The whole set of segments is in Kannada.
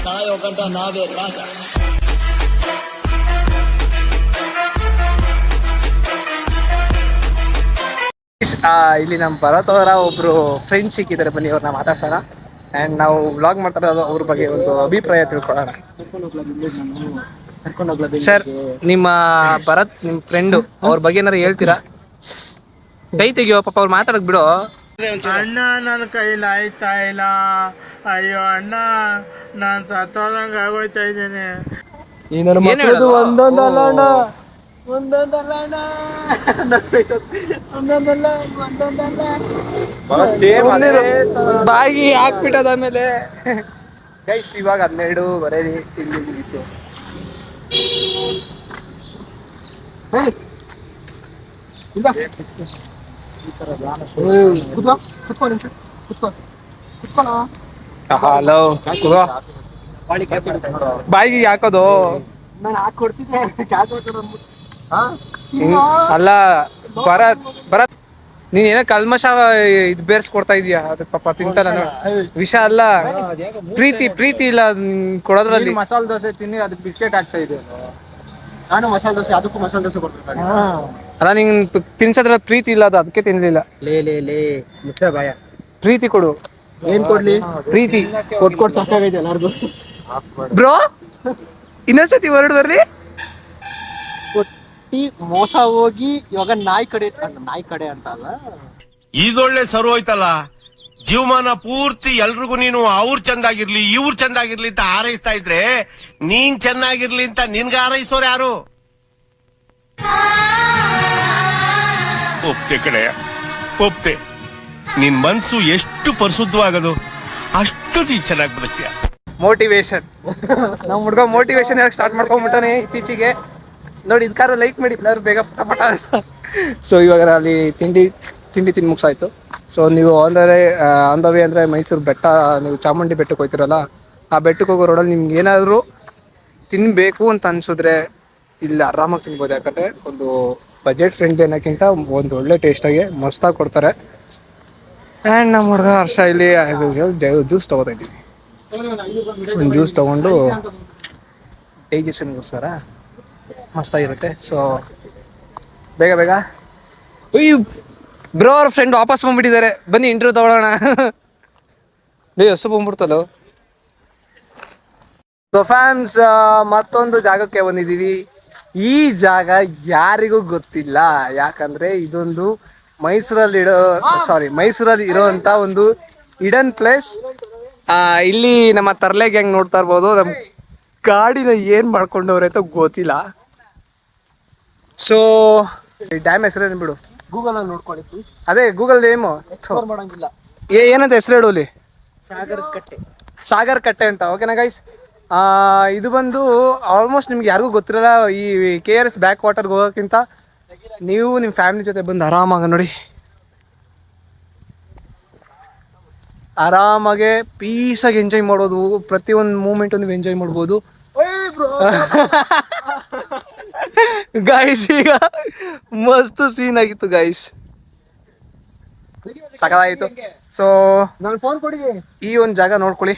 ಸಾಯೋ ಗಂಟ ನಾವೇ ರಾಜ. ಇಲ್ಲಿ ನಮ್ಮ ಭರತ್ ಅವರ ಒಬ್ರು ಫ್ರೆಂಡ್ಸ್ ಸಿಕ್ಕಿದ್ದಾರೆ, ಬನ್ನಿ ಅವ್ರನ್ನ ಮಾತಾಡ್ಸೋಣ. ಆ್ಯಂಡ್ ನಾವು ವ್ಲಾಗ್ ಮಾಡ್ತಾ ಇರೋದು ಅವ್ರ ಬಗ್ಗೆ ಒಂದು ಅಭಿಪ್ರಾಯ ತಿಳ್ಕೊಳ್ಳೋಣ. ಸರ್, ನಿಮ್ಮ ಭರತ್ ನಿಮ್ಮ ಫ್ರೆಂಡು ಅವ್ರ ಬಗ್ಗೆ ಏನಾರು ಹೇಳ್ತೀರಾ? ಕೈ ತೆಗಿಯೋ ಪಾಪ, ಅವ್ರು ಮಾತಾಡಕ್ ಬಿಡು. ಅಣ್ಣ ನನ್ನ ಕೈಲಿ ಆಯ್ತಾ ಇಲ್ಲ, ಅಯ್ಯೋ ಅಣ್ಣ ನಾನು ಸತ್ತೋದಂಗ ಆಗೋಯ್ತಾ ಇದ್ದೇನೆ. ಒಂದೊಂದಲ್ಲ ಅಣ್ಣ, ಬಾಗಿ ಹಾಕ್ಬಿಟ್ಟದ. ಆಮೇಲೆ ಗೈಸ್ ಇವಾಗ 12 ಬರೀ ತಿಂಡಿ ಮುಗಿತು. ಹಲೋ, ಬಾಯಿಗೆ ಹಾಕೋದು ಅಲ್ಲ. ಭರತ್ ನೀನ್ ಏನೋ ಕಲ್ಮಶ ಇದು ಬೇರ್ಸ್ಕೊಡ್ತಾ ಇದೀಯಾ. ಅದು ಪಾಪ ತಿಂತಾನ, ವಿಷ ಅಲ್ಲ, ಪ್ರೀತಿ ಇಲ್ಲ ಕೊಡೋದ್ರಲ್ಲಿ. ಮಸಾಲೆ ದೋಸೆ ತಿನ್ನಿ, ಅದಕ್ಕೆ ಬಿಸ್ಕೆಟ್ ಆಗ್ತಾ ಇದೆ. ನಾನು ಮಸಾಲೆ ದೋಸೆ, ಅದಕ್ಕೂ ಮಸಾಲೆ ದೋಸೆ ಕೊಡ್ತೀನಿ. ಅಲ್ಲ, ನಿಂಗೆ ತಿನ್ಸೋದ್ರಲ್ಲಿ ಪ್ರೀತಿ ಇಲ್ಲ, ಅದು ಅದಕ್ಕೆ ತಿನ್ಲಿಲ್ಲ. ಲೇ ಮುಖ್ಯ ಭಯ. ಪ್ರೀತಿ ಕೊಡು. ಏನ್ ಕೊಡ್ಲಿ? ಪ್ರೀತಿ ಕೊಟ್ಟು ಸಾಕಾಗೈತೆ ಎಲ್ಲಾರ್ಗು. ಬ್ರೋ, ಇನ್ನೊಂದ್ಸತಿ ಹೊರಡು ಬರ್ಲಿ. ಕೊಟ್ಟಿ ಮೋಸ ಹೋಗಿ ಇವಾಗ ನಾಯಿ ಕಡೆ ಅಂತ ಅಲ್ಲ, ಇದೊಳ್ಳೆ ಸರು ಹೋಯ್ತಲ್ಲ. ಜೀವಮಾನ ಪೂರ್ತಿ ಎಲ್ರಿಗೂ ನೀನು ಅವ್ರು ಚಂದಾಗಿರ್ಲಿ ಇವ್ರು ಚಂದಾಗಿರ್ಲಿ ಅಂತ ಹಾರೈಸ್ತಾ ಇದ್ರೆ, ನೀನ್ ಚೆನ್ನಾಗಿರ್ಲಿ ಅಂತ ನಿನ್ಗೆ ಹಾರೈಸೋರು ಯಾರು? ಒಪ್ತೆ ಕಡೆಯ, ಒಪ್ತೆ. ನಿನ್ ಮನ್ಸು ಎಷ್ಟು ಪರಿಶುದ್ಧವಾಗದು ಅಷ್ಟು ನೀನ್ ಚೆನ್ನಾಗಿ ಬದುಕ್ತೀಯ. ಮೋಟಿವೇಶನ್. ನಮ್ಮ ಹುಡುಗ ಮೋಟಿವೇಶನ್ ಹೇಳಕ್ ಸ್ಟಾರ್ಟ್ ಮಾಡ್ಕೊಂಡ್ಬಿಟ್ಟಾನೆ ಇತ್ತೀಚೆಗೆ. ನೋಡಿ, ಇದಕ್ಕಾದ್ರೂ ಲೈಕ್ ಮಾಡಿ ಎಲ್ಲರೂ ಬೇಗ ಪಟ ಅಂತ. ಸೊ ಇವಾಗ ಅಲ್ಲಿ ತಿಂಡಿ ತಿಂದು ಮುಗಿಸಾಯ್ತು. ಸೊ ನೀವು ಆನ್ ದ ವೇ ಅಂದರೆ ಮೈಸೂರು ಬೆಟ್ಟ, ನೀವು ಚಾಮುಂಡಿ ಬೆಟ್ಟಕ್ಕೆ ಹೋಗ್ತಿರಲ್ಲ, ಆ ಬೆಟ್ಟಕ್ಕೆ ಹೋಗೋ ರೋಡಲ್ಲಿ ನಿಮ್ಗೆ ಏನಾದರೂ ತಿನ್ನಬೇಕು ಅಂತ ಅನ್ಸಿದ್ರೆ ಇಲ್ಲಿ ಆರಾಮಾಗಿ ತಿನ್ಬೋದು. ಯಾಕಂದರೆ ಒಂದು ಬಜೆಟ್ ಫ್ರೆಂಡ್ಲಿ ಅನ್ನೋಕ್ಕಿಂತ ಒಂದು ಒಳ್ಳೆ ಟೇಸ್ಟಾಗಿ ಮಸ್ತಾಗಿ ಕೊಡ್ತಾರೆ. ಆ್ಯಂಡ್ ನಮ್ಮ ಹುಡುಗ ಹರ್ಷ ಇಲ್ಲಿ ಆ್ಯಸ್ ಯೂಶುವಲ್ ಜ್ಯೂಸ್ ತೊಗೋತಾ ಇದ್ದೀವಿ. ಒಂದು ಜ್ಯೂಸ್ ತೊಗೊಂಡು ಡೈಜೆಷನ್ಗೋಸ್ಕರ ಮಸ್ತಾಗಿರುತ್ತೆ. ಸೊ ಬೇಗ ಬ್ರೋ ಅವ್ರ ಫ್ರೆಂಡ್ ವಾಪಸ್ ಬಂದ್ಬಿಟ್ಟಿದ್ದಾರೆ, ಬನ್ನಿ ಇಂಟರ್ವ್ಯೂ ತಗೊಳ್ಳೋಣ. ಹೊಸ ಬಂದ್ಬಿಡ್ತಲ್ಲ. ಸೊ ಫ್ಯಾನ್ಸ್, ಮತ್ತೊಂದು ಜಾಗಕ್ಕೆ ಬಂದಿದ್ದೀವಿ. ಈ ಜಾಗ ಯಾರಿಗೂ ಗೊತ್ತಿಲ್ಲ, ಯಾಕಂದರೆ ಇದೊಂದು ಮೈಸೂರಲ್ಲಿ ಇರೋವಂಥ ಒಂದು ಹಿಡನ್ ಪ್ಲೇಸ್. ಇಲ್ಲಿ ನಮ್ಮ ತರ್ಲೆ ಗ್ಯಾಂಗ್ ನೋಡ್ತಾ ಇರ್ಬೋದು. ನಮ್ಮ ಗಾಡಿನ ಏನು ಮಾಡ್ಕೊಂಡವ್ರೆ ಅಂತ ಗೊತ್ತಿಲ್ಲ. ಸೊ ಡ್ಯಾಮ್ ಹೆಸರೇನು ಬಿಡು, ಗೂಗಲಲ್ಲಿ ನೋಡ್ಕೊಳ್ಳಿ ಪ್ಲೀಸ್. ಅದೇ ಗೂಗಲ್ ನೇಮು ಮಾಡಂಗಿಲ್ಲ. ಏನಂತ ಹೆಸರು ಹೇಳೋಲಿ? ಸಾಗರ್ ಕಟ್ಟೆ ಅಂತ. ಓಕೆನಾ ಗೈಸ್? ಇದು ಬಂದು ಆಲ್ಮೋಸ್ಟ್ ನಿಮ್ಗೆ ಯಾರಿಗೂ ಗೊತ್ತಿರಲ್ಲ. ಈ KRS ಬ್ಯಾಕ್ ವಾಟರ್ಗೆ ಹೋಗೋಕ್ಕಿಂತ ನೀವು ನಿಮ್ಮ ಫ್ಯಾಮಿಲಿ ಜೊತೆ ಬಂದು ಆರಾಮಾಗೆ ಪೀಸಾಗಿ ಎಂಜಾಯ್ ಮಾಡೋದು. ಪ್ರತಿಯೊಂದು ಮೂಮೆಂಟು ನೀವು ಎಂಜಾಯ್ ಮಾಡ್ಬೋದು ಗೈಸ್. ಈಗ ಮಸ್ತ್ ಸೀನ್ ಆಗಿತ್ತು ಗೈಸ್, ಸಕಲಾಗಿತ್ತು. ಸೊ ನಾನು ಫೋನ್ ಕೊಡಿ, ಈ ಒಂದು ಜಾಗ ನೋಡ್ಕೊಳ್ಳಿ.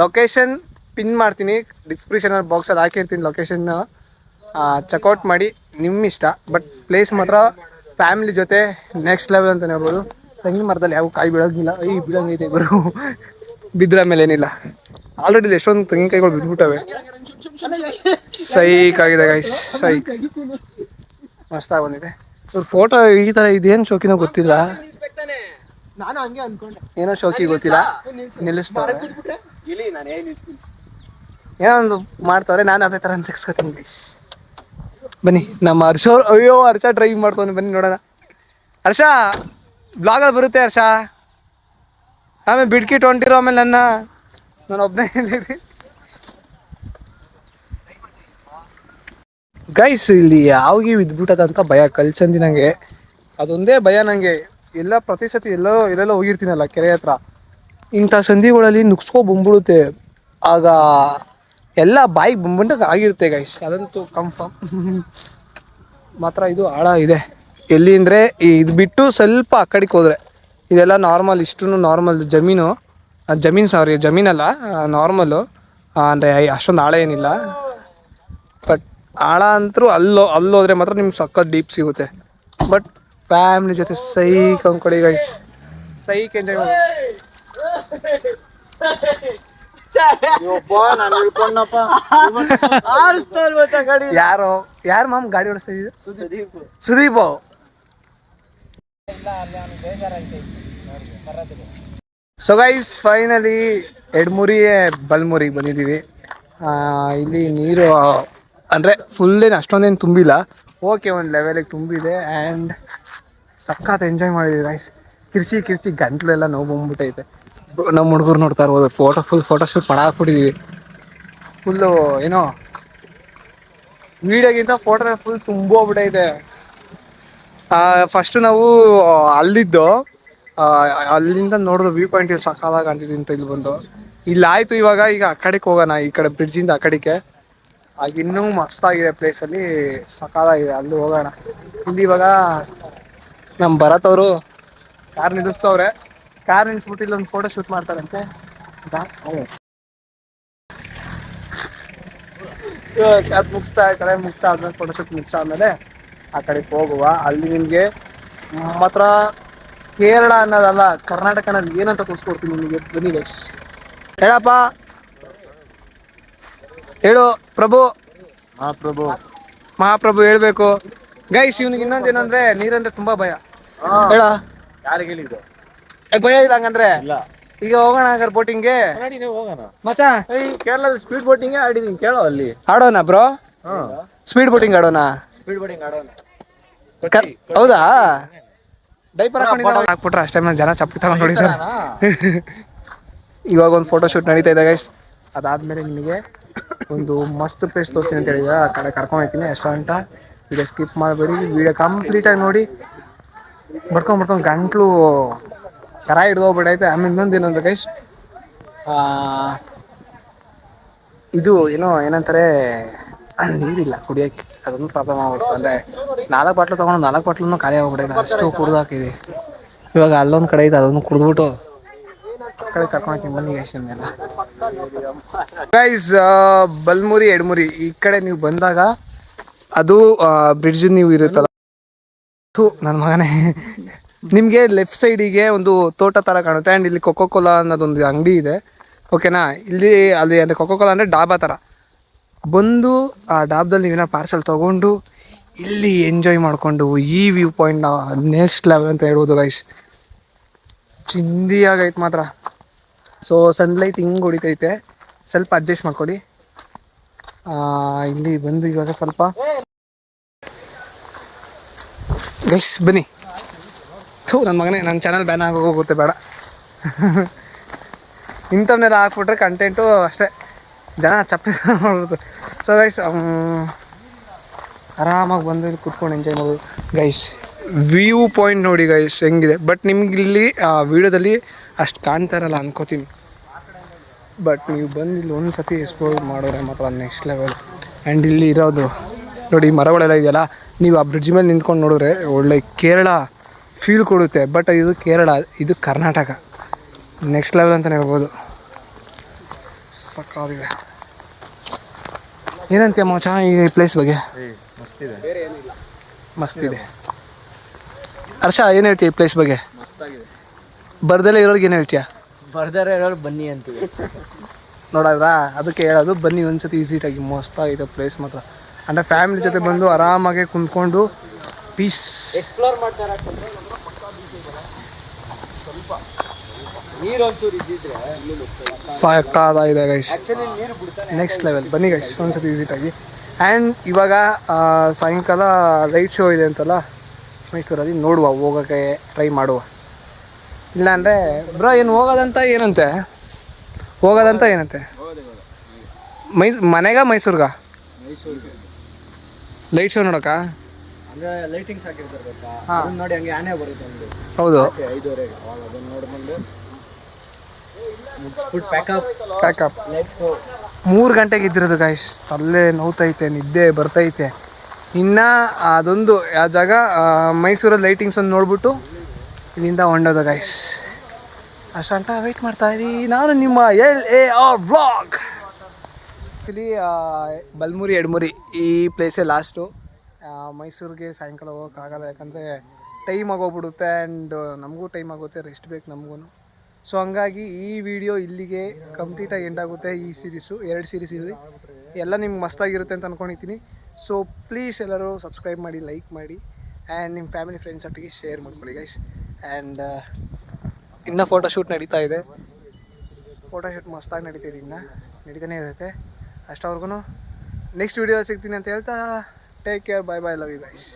ಲೊಕೇಶನ್ ಪಿನ್ ಮಾಡ್ತೀನಿ, ಡಿಸ್ಕ್ರಿಪ್ಷನ್ ಬಾಕ್ಸಲ್ಲಿ ಹಾಕಿರ್ತೀನಿ. ಲೊಕೇಶನ್ ಚೆಕ್ಔಟ್ ಮಾಡಿ, ನಿಮ್ಮ ಇಷ್ಟ. ಬಟ್ ಪ್ಲೇಸ್ ಮಾತ್ರ ಫ್ಯಾಮಿಲಿ ಜೊತೆ ನೆಕ್ಸ್ಟ್ ಲೆವೆಲ್ ಅಂತಲೇ ಹೇಳ್ಬೋದು. ತೆಂಗಿನ ಮರದಲ್ಲಿ ಯಾವ ಕಾಯಿ ಬೀಳೋಂಗಿಲ್ಲ. ಬೀಳಂಗೈತೆ ಗುರು, ಬಿದ್ದರೆ ಮೇಲೆ ಏನಿಲ್ಲ. ಆಲ್ರೆಡಿ ಎಷ್ಟೊಂದು ತೆಂಗಿನಕಾಯಿಗಳು ಬಿದ್ದುಬಿಟ್ಟವೆ. ಸೈಕ್ ಆಗಿದೆ ಗೈಸ್, ಸೈಕ್ ಮಸ್ತಾಗಿ ಬಂದಿದೆ. ಫೋಟೋ ಈ ಥರ ಇದೇನು ಶೋಕಿನೋ ಗೊತ್ತಿಲ್ಲ, ನಾನು ಹಂಗೆ ಅನ್ಕೊಂಡೆ. ಏನೋ ಶೋಕಿ ಗೊತ್ತಿಲ್ಲ, ನಿಲ್ಲಿಸ್ತಾರೆ. ಏನೋ ಒಂದು ಮಾಡ್ತವ್ರೆ, ನಾನು ಅದೇ ಥರ ತೆಗ್ಸ್ಕೊತೀನಿ ಗೈಸ್. ಬನ್ನಿ ನಮ್ಮ ಹರ್ಷ ಡ್ರೈವಿಂಗ್ ಮಾಡ್ತಾನೆ, ಬನ್ನಿ ನೋಡೋಣ. ಹರ್ಷ ಬ್ಲಾಗಲ್ಲಿ ಬರುತ್ತೆ ಹರ್ಷ. ಆಮೇಲೆ ಬಿಡ್ಕಿಟ್ ಹೊಂಟಿರೋ, ಆಮೇಲೆ ನಾನು ಒಬ್ಬನೇ ಇಲ್ಲಿದ್ದೀನಿ ಗೈಸ್. ಇಲ್ಲಿ ಯಾವಿಗೆ ಬಿದ್ದುಬಿಟ್ಟದಂತ ಭಯ, ಕಲ್ಚಂದಿ ನನಗೆ ಅದೊಂದೇ ಭಯ ನನಗೆ. ಎಲ್ಲ ಪ್ರತಿ ಸತಿ ಎಲ್ಲೆಲ್ಲೋ ಹೋಗಿರ್ತೀನಲ್ಲ ಕೆರೆ ಹತ್ರ, ಇಂಥ ಸಂಧಿಗಳಲ್ಲಿ ನುಗ್ಸ್ಕೊಂಡ್ಬಂದ್ಬಿಡುತ್ತೆ. ಆಗ ಎಲ್ಲ ಬಾಯಿಗೆ ಬಂದಾಗ ಆಗಿರುತ್ತೆ ಗೈಸ್, ಅದಂತೂ ಕನ್ಫರ್ಮ್. ಮಾತ್ರ ಇದು ಆಳ ಇದೆ ಎಲ್ಲಿ ಅಂದರೆ, ಇದು ಬಿಟ್ಟು ಸ್ವಲ್ಪ ಆ ಕಡೆಗೆ ಹೋದರೆ ಇದೆಲ್ಲ ನಾರ್ಮಲ್, ಇಷ್ಟು ನಾರ್ಮಲ್ ಜಮೀನು. ಜಮೀನಲ್ಲ, ನಾರ್ಮಲ್ಲು, ಅಂದರೆ ಅಷ್ಟೊಂದು ಆಳ ಏನಿಲ್ಲ. ಬಟ್ ಆಳ ಅಂತರೂ ಅಲ್ಲೋದ್ರೆ ಮಾತ್ರ ನಿಮ್ಗೆ ಸಖತ್ ಡೀಪ್ ಸಿಗುತ್ತೆ. ಬಟ್ ಫ್ಯಾಮಿಲಿ ಜೊತೆ ಸೈಕ್ ಅಂದ್ಕೊಳ್ಳಿ ಗೈಸ್, ಸೈಕ್ ಎಂಜಾಯ್ ಮಾಡಿ. ಯಾರು ಮಾಮ್ ಗಾಡಿ ಓಡಿಸ್ತಾ ಇದ್ದೀವಿ? ಸುದೀಪ್. ಸೊ ಗೈಸ್ ಫೈನಲಿ ಎಡ್ಮುರಿ ಬಲ್ಮುರಿಗೆ ಬಂದಿದ್ದೀವಿ. ಇಲ್ಲಿ ನೀರು ಅಂದರೆ ಫುಲ್ಲೇನು ಅಷ್ಟೊಂದೇನು ತುಂಬಿಲ್ಲ, ಓಕೆ ಒಂದು ಲೆವೆಲಿಗೆ ತುಂಬಿದೆ. ಆ್ಯಂಡ್ ಸಖತ್ ಎಂಜಾಯ್ ಮಾಡಿದ್ದೀವಿ ಗೈಸ್. ಕಿರ್ಚಿ ಗಂಟ್ಲೆಲ್ಲ ನೋವು ಬಂದ್ಬಿಟ್ಟೈತೆ. ನಮ್ಮ ಹುಡುಗರು ನೋಡ್ತಾ ಇರ್ಬೋದು, ಫೋಟೋಶೂಟ್ ಮಾಡಾಕ್ಬಿಟ್ಟಿದ್ದೀವಿ. ಫುಲ್ಲು ಏನೋ ವೀಡಿಯೋಗಿಂತ ಫೋಟೋನೇ ಫುಲ್ ತುಂಬೋಗ್ಬಿಟ್ಟೈತೆ. ಫಸ್ಟು ನಾವು ಅಲ್ಲಿದ್ದು ಅಲ್ಲಿಂದ ನೋಡೋದು ವ್ಯೂ ಪಾಯಿಂಟ್ ಸಕ್ಕದಾಗ ಕಾಣ್ತಿದ್ದು ಅಂತ ಇಲ್ಲಿ ಬಂದು ಇಲ್ಲಾಯಿತು. ಈಗ ಆ ಕಡೆಗೆ ಹೋಗೋಣ, ಈ ಕಡೆ ಬ್ರಿಡ್ಜಿಂದ ಆ ಕಡೆಗೆ. ಆಗ ಇನ್ನೂ ಮಸ್ತಾಗಿದೆ ಪ್ಲೇಸಲ್ಲಿ, ಸಕ್ಕದಾಗಿದೆ, ಅಲ್ಲಿ ಹೋಗೋಣ. ಇಲ್ಲಿ ಇವಾಗ ನಮ್ಮ ಭರತ್ ಅವರು ಕಾರ್ ನಿಲ್ಲಿಸ್ತವ್ರೆ. ಕಾರ್ ನಿಲ್ಲಿಸ್ಬಿಟ್ಟು ಇಲ್ಲೊಂದು ಫೋಟೋ ಶೂಟ್ ಮಾಡ್ತಾರಂತೆ. ಅದು ಮುಗಿಸಾದ್ಮೇಲೆ ಫೋಟೋಶೂಟ್ ಮುಗಿಸಾದ್ಮೇಲೆ ಆ ಕಡೆಗೆ ಹೋಗುವ. ಅಲ್ಲಿ ನಿಮಗೆ ಮಾತ್ರ ಕೇರಳ ಅನ್ನೋದಲ್ಲ, ಕರ್ನಾಟಕ ಅನ್ನೋದು ಏನಂತ ತೋರಿಸ್ಕೊಡ್ತೀನಿ ನಿಮಗೆ. ಬನ್ನಿ ಗೈಸ್. ಹೇಳಪ್ಪ, ಹೇಳು ಪ್ರಭು. ಮಹಾಪ್ರಭು ಹೇಳ್ಬೇಕು ಗೈಸ್. ಇವ್ನಿಗೆ ಇನ್ನೊಂದು ಏನಂದ್ರೆ ನೀರಂದ್ರೆ ತುಂಬಾ ಭಯ. ಹೇಳ, ಯಾರಿಗೆ ಹೇಳಿದ್ದು? ಭಯ ಇಲ್ಲ ಹಂಗಂದ್ರೆ? ಈಗ ಹೋಗೋಣ ಹಂಗಾರೆ ಬೋಟಿಂಗ್ಗೆ. ಮಚ್ಚಾ, ಕೇರಳ ಸ್ಪೀಡ್ ಬೋಟಿಂಗ್ ಆಡಿದೀನಿ, ಕೇಳೋ ಅಲ್ಲಿ. ಆಡೋಣ ಬ್ರೋ, ಸ್ಪೀಡ್ ಬೋಟಿಂಗ್ ಆಡೋಣ. ಹೌದಾ? ಡೈಪರ್ ಹಾಕ್ಬಿಟ್ರೆ ಅಷ್ಟೇ ಜನ ಚಪ್ಪಲಿ ತಗೊಂಡು ನೋಡಿದ್ದಾರೆ. ಇವಾಗ ಒಂದು ಫೋಟೋ ಶೂಟ್ ನಡೀತಾ ಇದೆ ಗೈಸ್. ಅದಾದ್ಮೇಲೆ ನಿಮಗೆ ಒಂದು ಮಸ್ತ್ ಪ್ಲೇಸ್ ತೋರಿಸ್ತೀನಿ ಅಂತ ಹೇಳಿದ್ರೆ ಆ ಕಡೆ ಕರ್ಕೊಂಡು ಹೋಗ್ತೀನಿ. ಎಷ್ಟು ಅಂತ ಈಗ ಸ್ಕಿಪ್ ಮಾಡಬೇಡಿ, ವಿಡಿಯೋ ಕಂಪ್ಲೀಟಾಗಿ ನೋಡಿ. ಬಡ್ಕೊಂಡು ಗಂಟ್ಲು ಕರ ಹಿಡ್ದು ಹೋಗ್ಬಿಟ್ಟೈತೆ. ಆಮೇಲೆ ಇನ್ನೊಂದೇನಂದ್ರೆ ಗೈಸ್, ಇದು ಏನಂತಾರೆ, ನೀರಿಲ್ಲ ಕುಡಿಯೋಕ್ಕೆ. ಅದೊಂದು ಪ್ರಾಬ್ಲಮ್ ಆಗ್ಬಿಟ್ಟು. ಅಂದರೆ 4 ಬಾಟ್ಲು ತೊಗೊಂಡು 4 ಬಾಟ್ಲೂ ಖಾಲಿ ಆಗ್ಬಿಟ್ಟೈತೆ, ಅಷ್ಟು ಕುಡ್ದು ಹಾಕಿದೆ. ಇವಾಗ ಅಲ್ಲೊಂದು ಕಡೆ ಐತೆ, ಅದನ್ನು ಕುಡಿದ್ಬಿಟ್ಟು ಆ ಕಡೆ ಕರ್ಕೊಂಡೋಗ್ತೀನಿ ಬನ್ನಿ ಗೈಸ್. ಎಲ್ಲ ಗೈಸ್ ಬಲ್ಮುರಿ ಎಡ್ಮುರಿ ಈ ಕಡೆ ನೀವು ಬಂದಾಗ ಅದು ಬ್ರಿಡ್ಜ್ ನೀವು ಇರುತ್ತಲ್ಲ, ನನ್ನ ಮಗನೇ, ನಿಮಗೆ ಲೆಫ್ಟ್ ಸೈಡಿಗೆ ಒಂದು ತೋಟ ಥರ ಕಾಣುತ್ತೆ. ಆ್ಯಂಡ್ ಇಲ್ಲಿ ಕೊಕೋ ಕೋಲಾ ಅನ್ನೋದೊಂದು ಅಂಗಡಿ ಇದೆ, ಓಕೆನಾ. ಅಲ್ಲಿ ಅಂದರೆ ಕೊಕೋ ಕೋಲಾ ಅಂದರೆ ಡಾಬಾ ಥರ. ಬಂದು ಆ ಡಾಬ್ದಲ್ಲಿ ನೀವೇನೋ ಪಾರ್ಸೆಲ್ ತೊಗೊಂಡು ಇಲ್ಲಿ ಎಂಜಾಯ್ ಮಾಡಿಕೊಂಡು ಈ ವ್ಯೂ ಪಾಯಿಂಟ್ನ ನೆಕ್ಸ್ಟ್ ಲೆವೆಲ್ ಅಂತ ಹೇಳ್ಬೋದು ಗೈಸ್. ಚಿಂದಿಯಾಗೈತೆ ಮಾತ್ರ. ಸೊ ಸನ್ಲೈಟ್ ಹಿಂಗೆ ಹೊಡಿತೈತೆ, ಸ್ವಲ್ಪ ಅಡ್ಜಸ್ಟ್ ಮಾಡ್ಕೊಡಿ. ಇಲ್ಲಿ ಬಂದು ಇವಾಗ ಸ್ವಲ್ಪ ಗೈಸ್ ಬನ್ನಿ. ನನ್ನ ಮಗನೇ, ನನ್ನ ಚಾನಲ್ ಬ್ಯಾನ್ ಆಗೋಗುತ್ತೆ, ಬೇಡ. ಇಂಥವನ್ನೆಲ್ಲ ಹಾಕ್ಬಿಟ್ರೆ ಕಂಟೆಂಟು ಅಷ್ಟೇ, ಜನ ಚಪ್ಪಲಿ ಮಾಡೋದು. ಸೊ ಗೈಸ್ ಆರಾಮಾಗಿ ಬಂದು ಇಲ್ಲಿ ಕೂತ್ಕೊಂಡು ಎಂಜಾಯ್ ಮಾಡೋದು ಗೈಸ್. ವ್ಯೂ ಪಾಯಿಂಟ್ ನೋಡಿ ಗೈಸ್ ಹೆಂಗಿದೆ. ಬಟ್ ನಿಮ್ಗೆ ಇಲ್ಲಿ ವೀಡಿಯೋದಲ್ಲಿ ಅಷ್ಟು ಕಾಣ್ತಾ ಇರಲ್ಲ ಅನ್ಕೋತೀನಿ. ಬಟ್ ನೀವು ಬಂದು ಇಲ್ಲಿ ಒಂದು ಸತಿ ಎಕ್ಸ್ಪ್ಲೋರ್ ಮಾಡಿದ್ರೆ ಮಾತ್ರ ನೆಕ್ಸ್ಟ್ ಲೆವೆಲ್. ಆ್ಯಂಡ್ ಇಲ್ಲಿ ಇರೋದು ನೋಡಿ, ಮರಗಳೆಲ್ಲ ಇದೆಯಲ್ಲ, ನೀವು ಆ ಬ್ರಿಡ್ಜ್ ಮೇಲೆ ನಿಂತ್ಕೊಂಡು ನೋಡಿದ್ರೆ ಒಳ್ಳೆ ಕೇರಳ ಫೀಲ್ ಕೊಡುತ್ತೆ. ಬಟ್ ಇದು ಕೇರಳ, ಇದು ಕರ್ನಾಟಕ, ನೆಕ್ಸ್ಟ್ ಲೆವೆಲ್ ಅಂತಲೇ ಹೇಳ್ಬೋದು. ಸಕ್ಕಾದಿದೆ. ಏನಂತೀಯ ಮಚ್ಚಾ ಈ ಪ್ಲೇಸ್ ಬಗ್ಗೆ? ಮಸ್ತಿದೆ. ಹರ್ಷ ಏನು ಹೇಳ್ತೀಯ ಈ ಪ್ಲೇಸ್ ಬಗ್ಗೆ? ಬರ್ದಲ್ಲೇ ಇರೋರ್ಗೆ ಏನು ಹೇಳ್ತೀಯ? ಬರ್ದರೆ ಇರೋರು ಬನ್ನಿ ಅಂತೀವಿ. ನೋಡಿದ್ರಾ, ಅದಕ್ಕೆ ಹೇಳೋದು, ಬನ್ನಿ ಒಂದ್ಸತಿ ವಿಸಿಟಾಗಿ. ಮಸ್ತಾಗಿದೆ ಪ್ಲೇಸ್ ಮಾತ್ರ. ಅಂದರೆ ಫ್ಯಾಮಿಲಿ ಜೊತೆ ಬಂದು ಆರಾಮಾಗಿ ಕುಂತ್ಕೊಂಡು ಪೀಸ್ ಎಕ್ಸ್ಪ್ಲೋರ್ ಮಾಡ್ತಾರೆ. ಸ್ವಲ್ಪ ನೀರು ಒಂಚೂರು ಇದ್ದಿದ್ರೆ ಸಾಕಾಗಿದೆ ಗೈಸ್, ನೀರು ಬಿಡ್ತಾನೆ. Next level. ಬನ್ನಿ ಗೈಸ್ ಒಂದ್ಸತಿ ವಿಸಿಟಾಗಿ. ಆ್ಯಂಡ್ ಇವಾಗ ಸಾಯಂಕಾಲ ಲೈಟ್ ಶೋ ಇದೆ ಅಂತಲ್ಲ ಮೈಸೂರಲ್ಲಿ, ನೋಡುವ, ಹೋಗೋಕ್ಕೆ ಟ್ರೈ ಮಾಡುವ. ಇಲ್ಲಾಂದರೆ ಬ್ರೋ ಏನು ಹೋಗೋದಂತ ಏನಂತೆ ಮನೆಗ ಮೈಸೂರ್ಗ ಲೈಟ್ ಶೋ ನೋಡೋಕ್ಕ? ಅಂದರೆ ಲೈಟಿಂಗ್ಸ್ ಹಾಕಿರ್ತಾರೆ ಗೊತ್ತಾ, ಅದನ್ನ ನೋಡಿ ಹಂಗೆ ಆನೆ ಬರುತ್ತೆ ಒಂದು. ಹೌದು, 5:30 ಅವಾಗ ಅದನ್ನು ನೋಡ್ಕೊಂಡು ಪ್ಯಾಕಪ್ ಲೆಟ್ಸ್ ಗೋ. 3 ಗಂಟೆಗೆ ಇದ್ದಿರೋದು ಗೈಸ್. ತಲೆ ನೋವ್ತೈತೆ, ನಿದ್ದೆ ಬರ್ತೈತೆ. ಇನ್ನು ಅದೊಂದು ಆ ಜಾಗ ಮೈಸೂರಲ್ಲಿ ಲೈಟಿಂಗ್ಸ್ ಒಂದು ನೋಡ್ಬಿಟ್ಟು ಇಲ್ಲಿಂದ ಹೊಂಡೋದು ಗೈಸ್. ಅಷ್ಟಂತ ವೆಯ್ಟ್ ಮಾಡ್ತಾ ಇದ್ದೀವಿ. ನಾನು ನಿಮ್ಮ LAR vlog. Actually Balmuri Edamuri ಈ ಪ್ಲೇಸೇ ಲಾಸ್ಟು. ಮೈಸೂರಿಗೆ ಸಾಯಂಕಾಲ ಹೋಗೋಕ್ಕಾಗಲ್ಲ, ಯಾಕಂದರೆ ಟೈಮ್ ಆಗೋಗ್ಬಿಡುತ್ತೆ ಆ್ಯಂಡ್ ನಮಗೂ ಟೈಮ್ ಆಗುತ್ತೆ, ರೆಸ್ಟ್ ಬೇಕು ನಮಗೂ. ಸೊ ಹಂಗಾಗಿ ಈ ವಿಡಿಯೋ ಇಲ್ಲಿಗೆ ಕಂಪ್ಲೀಟಾಗಿ ಎಂಡ್ ಆಗುತ್ತೆ. ಈ ಸೀರೀಸು 2 ಸೀರೀಸ್ ಇಲ್ಲಿ ಎಲ್ಲ ನಿಮ್ಗೆ ಮಸ್ತಾಗಿರುತ್ತೆ ಅಂತ ಅಂದ್ಕೊಂಡಿದ್ದೀನಿ. ಸೊ ಪ್ಲೀಸ್ ಎಲ್ಲರೂ ಸಬ್ಸ್ಕ್ರೈಬ್ ಮಾಡಿ, ಲೈಕ್ ಮಾಡಿ ಆ್ಯಂಡ್ ನಿಮ್ಮ ಫ್ಯಾಮಿಲಿ ಫ್ರೆಂಡ್ಸ್ ಒಟ್ಟಿಗೆ ಶೇರ್ ಮಾಡ್ಕೊಳ್ಳಿ ಗೈಸ್. ಆ್ಯಂಡ್ ಇನ್ನೂ ಫೋಟೋಶೂಟ್ ನಡೀತಾ ಇದೆ. ಫೋಟೋಶೂಟ್ ಮಸ್ತಾಗಿ ನಡೀತಿದೆ, ಇನ್ನು ನಡೀತಾನೆ ಇರುತ್ತೆ. ಅಷ್ಟವರೆಗೂ ನೆಕ್ಸ್ಟ್ ವೀಡಿಯೋ ಸಿಗ್ತೀನಿ ಅಂತ ಹೇಳ್ತಾ take care, bye bye, love you guys.